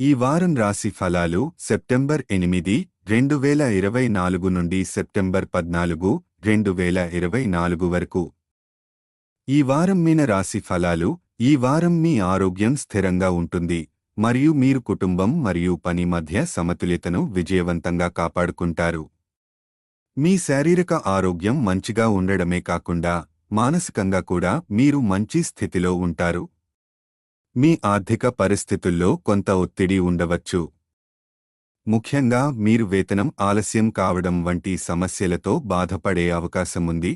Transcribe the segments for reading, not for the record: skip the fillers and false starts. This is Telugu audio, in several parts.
ఈ వారం రాశి ఫలాలు సెప్టెంబర్ 8, 2024 నుండి సెప్టెంబర్ 14, 2024 వరకు. ఈ వారం మీన రాశి ఫలాలు. ఈ వారం మీ ఆరోగ్యం స్థిరంగా ఉంటుంది మరియు మీరు కుటుంబం మరియు పని మధ్య సమతుల్యతను విజయవంతంగా కాపాడుకుంటారు. మీ శారీరక ఆరోగ్యం మంచిగా ఉండడమే కాకుండా మానసికంగా కూడా మీరు మంచి స్థితిలో ఉంటారు. మీ ఆర్థిక పరిస్థితుల్లో కొంత ఒత్తిడి ఉండవచ్చు. ముఖ్యంగా మీరు వేతనం ఆలస్యం కావడం వంటి సమస్యలతో బాధపడే అవకాశముంది.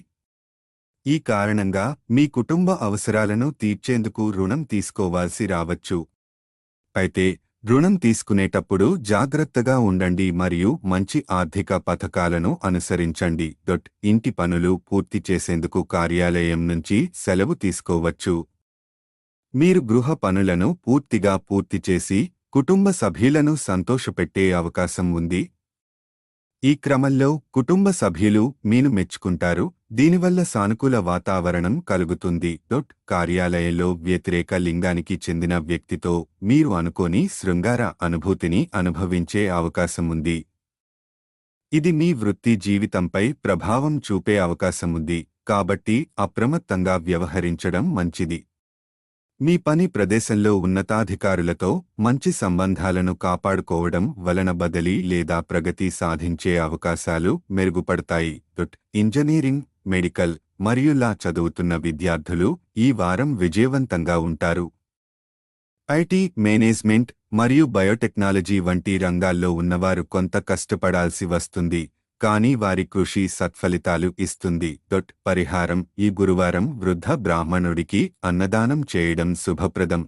ఈ కారణంగా మీ కుటుంబ అవసరాలను తీర్చేందుకు రుణం తీసుకోవాల్సి రావచ్చు. అయితే రుణం తీసుకునేటప్పుడు జాగ్రత్తగా ఉండండి మరియు మంచి ఆర్థిక పథకాలను అనుసరించండి. ఇంటి పనులు పూర్తి చేసేందుకు కార్యాలయం నుంచి సెలవు తీసుకోవచ్చు. మీరు గృహ పనులను పూర్తిగా పూర్తి చేసి కుటుంబ సభ్యులను సంతోషపెట్టే అవకాశం ఉంది. ఈ క్రమంలో కుటుంబ సభ్యులు మీను మెచ్చుకుంటారు. దీనివల్ల సానుకూల వాతావరణం కలుగుతుంది. కార్యాలయంలో వ్యతిరేక లింగానికి చెందిన వ్యక్తితో మీరు అనుకోని శృంగార అనుభూతిని అనుభవించే అవకాశముంది. ఇది మీ వృత్తి జీవితంపై ప్రభావం చూపే అవకాశముంది, కాబట్టి అప్రమత్తంగా వ్యవహరించడం మంచిది. మీ పని ప్రదేశంలో ఉన్నతాధికారులతో మంచి సంబంధాలను కాపాడుకోవడం వలన బదిలీ లేదా ప్రగతి సాధించే అవకాశాలు మెరుగుపడతాయి. ఇంజనీరింగ్, మెడికల్ మరియు లా చదువుతున్న విద్యార్థులు ఈ వారం విజయవంతంగా ఉంటారు. ఐటీ, మేనేజ్మెంట్ మరియు బయోటెక్నాలజీ వంటి రంగాల్లో ఉన్నవారు కొంత కష్టపడాల్సి వస్తుంది, కానీ వారి కృషి సత్ఫలితాలు ఇస్తుంది. పరిహారం. ఈ గురువారం వృద్ధ బ్రాహ్మణుడికి అన్నదానం చేయడం శుభప్రదం.